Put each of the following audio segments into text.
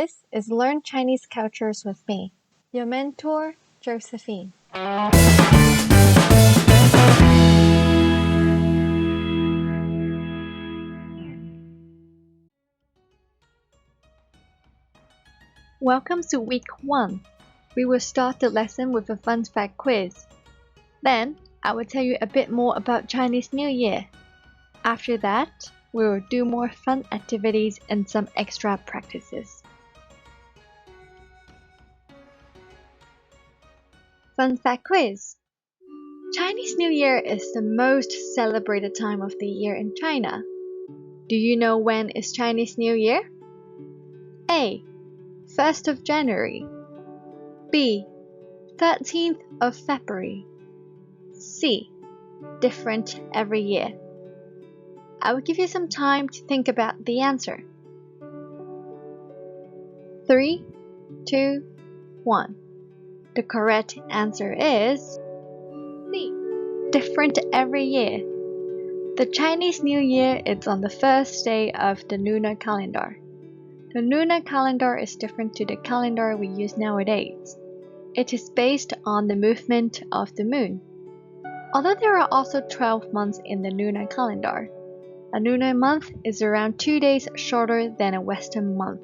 This is Learn Chinese Cultures with me, your mentor, Josephine. Welcome to week 1. We will start the lesson with a fun fact quiz. Then, I will tell you a bit more about Chinese New Year. After that, we will do more fun activities and some extra practices. Fun fact quiz. Chinese New Year is the most celebrated time of the year in China. Do you know when is Chinese New Year? A. 1st of January. B. 13th of February. C. Different every year. I will give you some time to think about the answer. 3, 2, 1. The correct answer is C. Different every year. The Chinese New Year is on the first day of the lunar calendar. The lunar calendar is different to the calendar we use nowadays. It is based on the movement of the moon. Although there are also 12 months in the lunar calendar, a lunar month is around 2 days shorter than a Western month.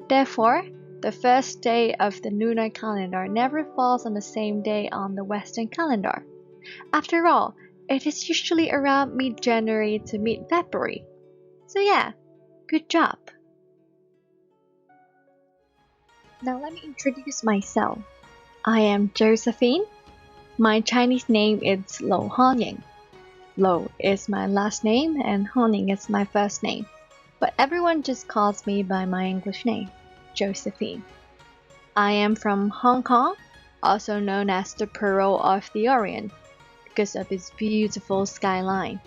Therefore, the first day of the lunar calendar never falls on the same day on the Western calendar. After all, it is usually around mid-January to mid-February. So yeah, good job! Now let me introduce myself. I am Josephine. My Chinese name is 𝗨𝗲𝗫. 𝗨 is my last name and 𝗲𝗫 is my first name. But everyone just calls me by my English name, Josephine. I am from Hong Kong, also known as the Pearl of the Orient, because of its beautiful skyline.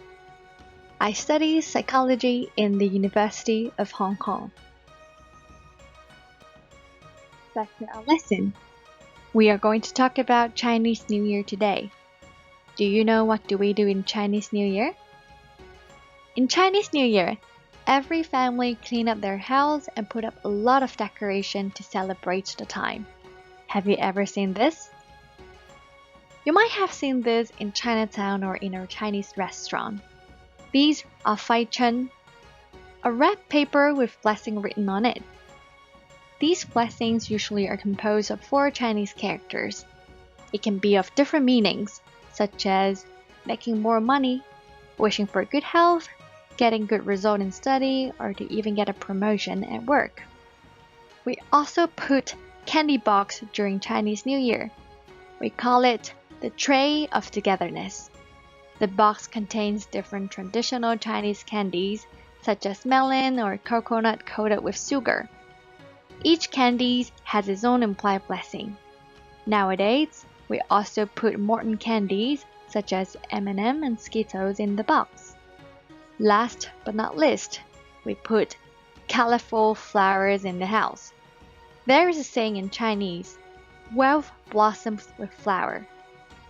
I study psychology in the University of Hong Kong. Back to our lesson. We are going to talk about Chinese New Year today. Do you know what do we do in Chinese New Year? In Chinese New Year, every family clean up their house and put up a lot of decoration to celebrate the time. Have you ever seen this? You might have seen this in Chinatown or in a Chinese restaurant. These are 𝗖𝗿𝗄, a red paper with blessing written on it. These blessings usually are composed of 4 Chinese characters. It can be of different meanings, such as making more money, wishing for good health, getting good result in study, or to even get a promotion at work. We also put candy box during Chinese New Year. We call it the tray of togetherness. The box contains different traditional Chinese candies, such as melon or coconut coated with sugar. Each candy has its own implied blessing. Nowadays, we also put modern candies, such as M&M and Skittles in the box. Last but not least, we put colorful flowers in the house. There is a saying in Chinese, wealth blossoms with flower.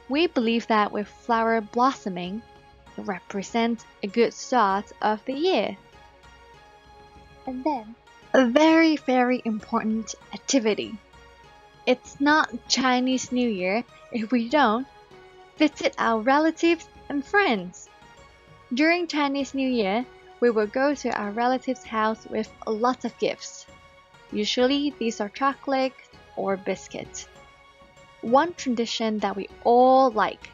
We believe that with flower blossoming, it represents a good start of the year. And then, a very, very important activity. It's not Chinese New Year if we don't visit our relatives and friends. During Chinese New Year, we will go to our relatives' house with a lot of gifts. Usually, these are chocolates or biscuits. One tradition that we all like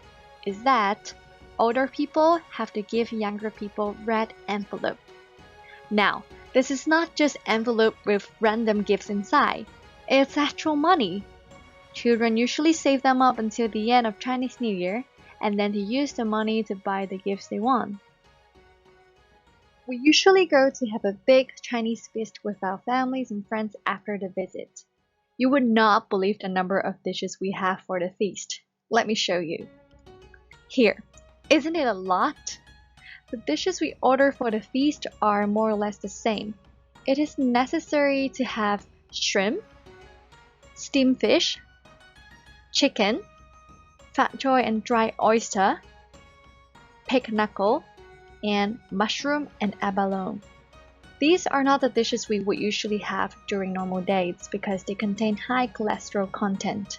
is that older people have to give younger people red envelope. Now, this is not just envelope with random gifts inside. It's actual money. Children usually save them up until the end of Chinese New Year and then to use the money to buy the gifts they want. We usually go to have a big Chinese feast with our families and friends after the visit. You would not believe the number of dishes we have for the feast. Let me show you. Here, isn't it a lot? The dishes we order for the feast are more or less the same. It is necessary to have shrimp, steamed fish, chicken, fat choy and dry oyster, pig knuckle, and mushroom and abalone. These are not the dishes we would usually have during normal days because they contain high cholesterol content.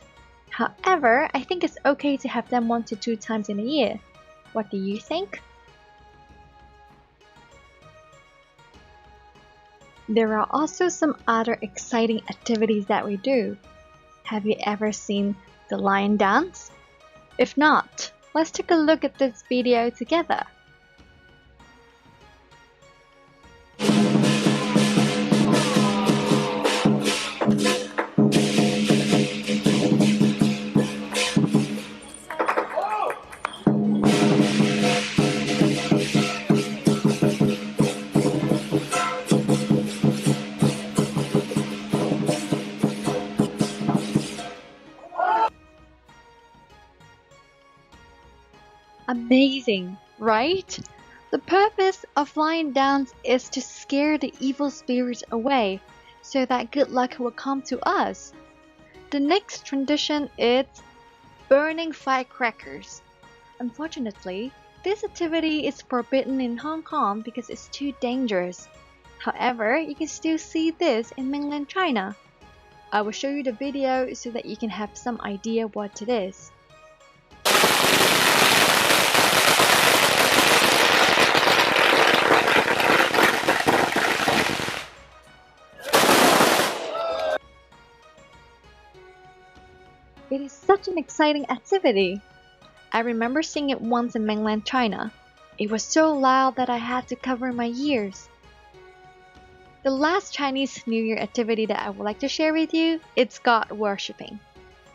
However, I think it's okay to have them 1 to 2 times in a year. What do you think? There are also some other exciting activities that we do. Have you ever seen the lion dance? If not, let's take a look at this video together. Amazing, right? The purpose of lion dance is to scare the evil spirits away so that good luck will come to us. The next tradition is burning firecrackers. Unfortunately, this activity is forbidden in Hong Kong because it's too dangerous. However, you can still see this in mainland China. I will show you the video so that you can have some idea what it is. It is such an exciting activity. I remember seeing it once in mainland China. It was so loud that I had to cover my ears. The last Chinese New Year activity that I would like to share with you is God worshipping.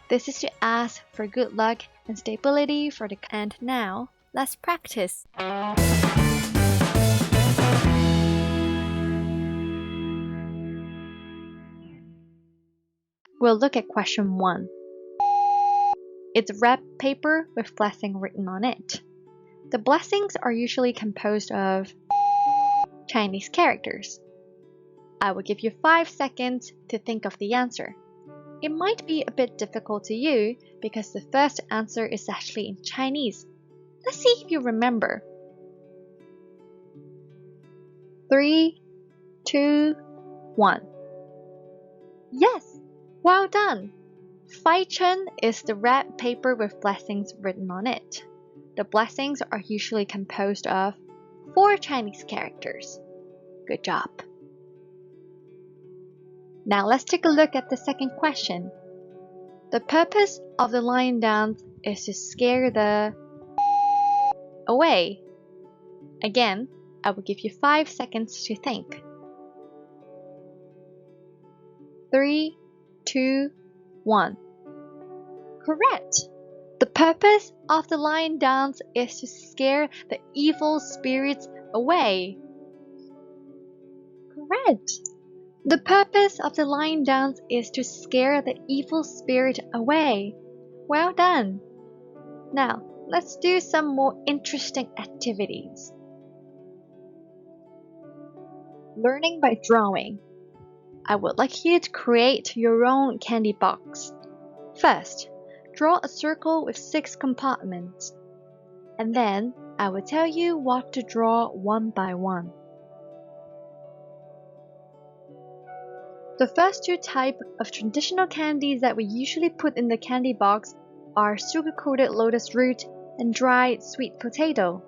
This is to ask for good luck and stability for the and now, let's practice. We'll look at question 1. It's wrapped paper with blessing written on it. The blessings are usually composed of Chinese characters. I will give you 5 seconds to think of the answer. It might be a bit difficult to you because the first answer is actually in Chinese. Let's see if you remember. 3, 2, 1. Yes! Well done! 𝗙 is the wrapped paper with blessings written on it. The blessings are usually composed of 4 Chinese characters. Good job. Now let's take a look at the second question. The purpose of the lion dance is to scare the away. Again, I will give you 5 seconds to think. 3, 2, 1. Correct! The purpose of the lion dance is to scare the evil spirits away. Correct! The purpose of the lion dance is to scare the evil spirit away. Well done! Now, let's do some more interesting activities. Learning by drawing. I would like you to create your own candy box. First, draw a circle with 6 compartments. And then, I will tell you what to draw one by one. The first 2 types of traditional candies that we usually put in the candy box are sugar-coated lotus root and dried sweet potato.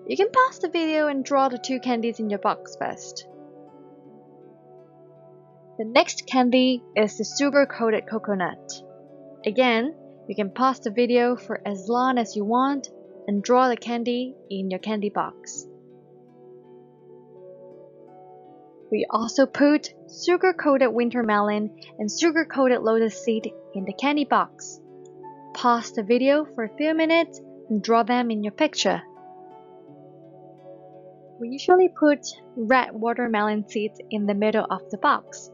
You can pause the video and draw the 2 candies in your box first. The next candy is the sugar-coated coconut. Again, you can pause the video for as long as you want and draw the candy in your candy box. We also put sugar-coated winter melon and sugar-coated lotus seed in the candy box. Pause the video for a few minutes and draw them in your picture. We usually put red watermelon seeds in the middle of the box.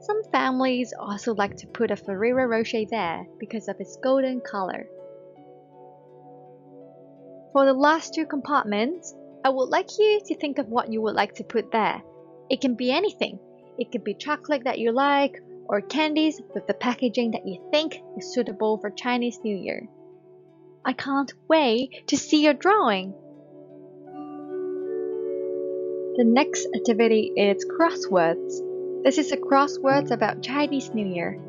Some families also like to put a Ferrero Rocher there because of its golden color. For the last 2 compartments, I would like you to think of what you would like to put there. It can be anything. It could be chocolate that you like, or candies with the packaging that you think is suitable for Chinese New Year. I can't wait to see your drawing! The next activity is crosswords. This is a crosswords about Chinese New Year.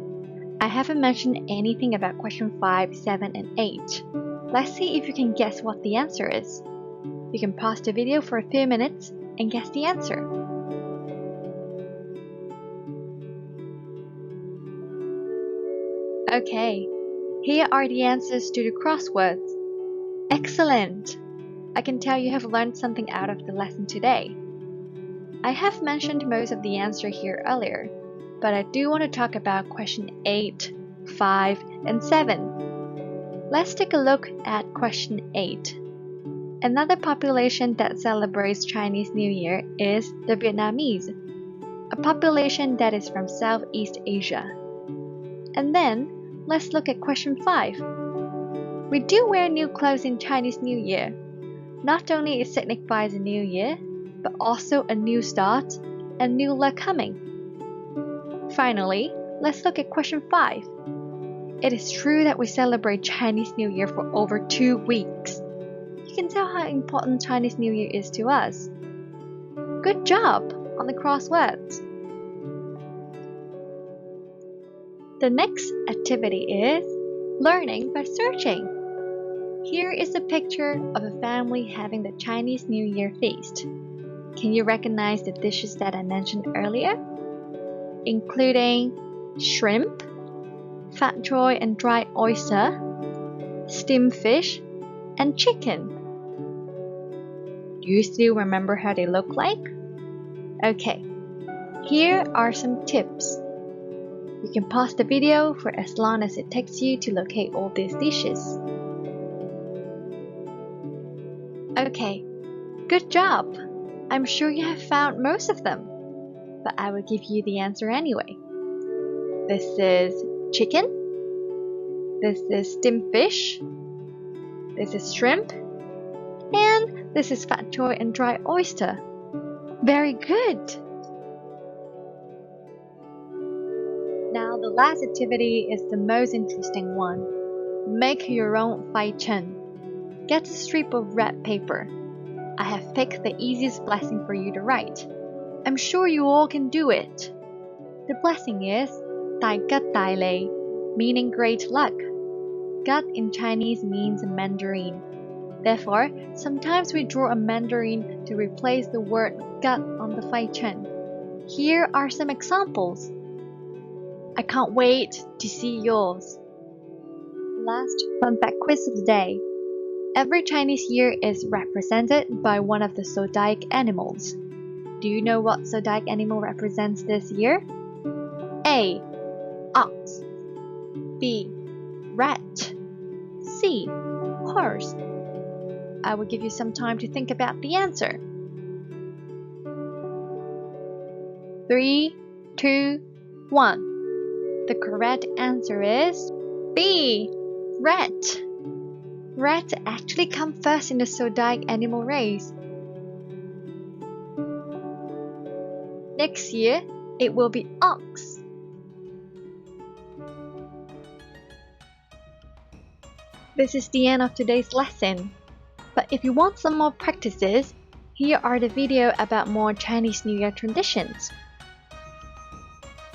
I haven't mentioned anything about question 5, 7, and 8. Let's see if you can guess what the answer is. You can pause the video for a few minutes and guess the answer. Okay, here are the answers to the crosswords. Excellent! I can tell you have learned something out of the lesson today. I have mentioned most of the answer here earlier, but I do want to talk about question 8, 5, and 7. Let's take a look at question 8. Another population that celebrates Chinese New Year is the Vietnamese, a population that is from Southeast Asia. And then, let's look at question 5. We do wear new clothes in Chinese New Year. Not only it signifies a new year, but also a new start and new luck coming. Finally, let's look at question 5. It is true that we celebrate Chinese New Year for over 2 weeks. You can tell how important Chinese New Year is to us. Good job on the crosswords. The next activity is learning by searching. Here is a picture of a family having the Chinese New Year feast. Can you recognize the dishes that I mentioned earlier? Including shrimp, fat choy and dry oyster, steamed fish, and chicken. Do you still remember how they look like? Okay, here are some tips. You can pause the video for as long as it takes you to locate all these dishes. Okay, good job! I'm sure you have found most of them, but I will give you the answer anyway. This is chicken, this is steamed fish, this is shrimp, and this is fat choy and dry oyster. Very good! Now the last activity is the most interesting one. Make your own 𝗖𝗿𝗁. Get a strip of red paper. I have picked the easiest blessing for you to write. I'm sure you all can do it. The blessing is 𝗖𝗿𝗲𝗁, meaning great luck. God in Chinese means mandarin. Therefore, sometimes we draw a mandarin to replace the word God on the 𝗖𝗿𝗁. Here are some examples. I can't wait to see yours. Last fun fact quiz of the day. Every Chinese year is represented by one of the zodiac animals. Do you know what zodiac animal represents this year? A. Ox. B. Rat. C. Horse. I will give you some time to think about the answer. 3, 2, 1. The correct answer is B. Rat. Rats actually come first in the zodiac animal race. Next year, it will be ox. This is the end of today's lesson. But if you want some more practices, here are the video about more Chinese New Year traditions.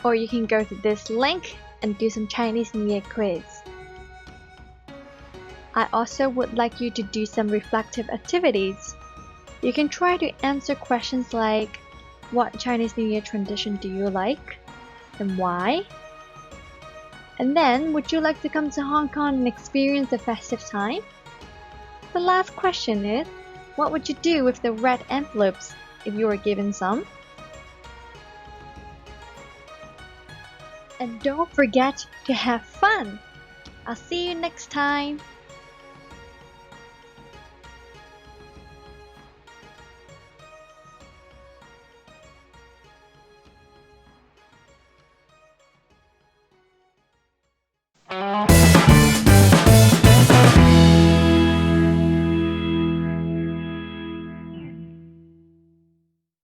Or you can go to this link and do some Chinese New Year quiz. I also would like you to do some reflective activities. You can try to answer questions like, what Chinese New Year tradition do you like? And why? And then, would you like to come to Hong Kong and experience the festive time? The last question is, what would you do with the red envelopes if you were given some? And don't forget to have fun! I'll see you next time!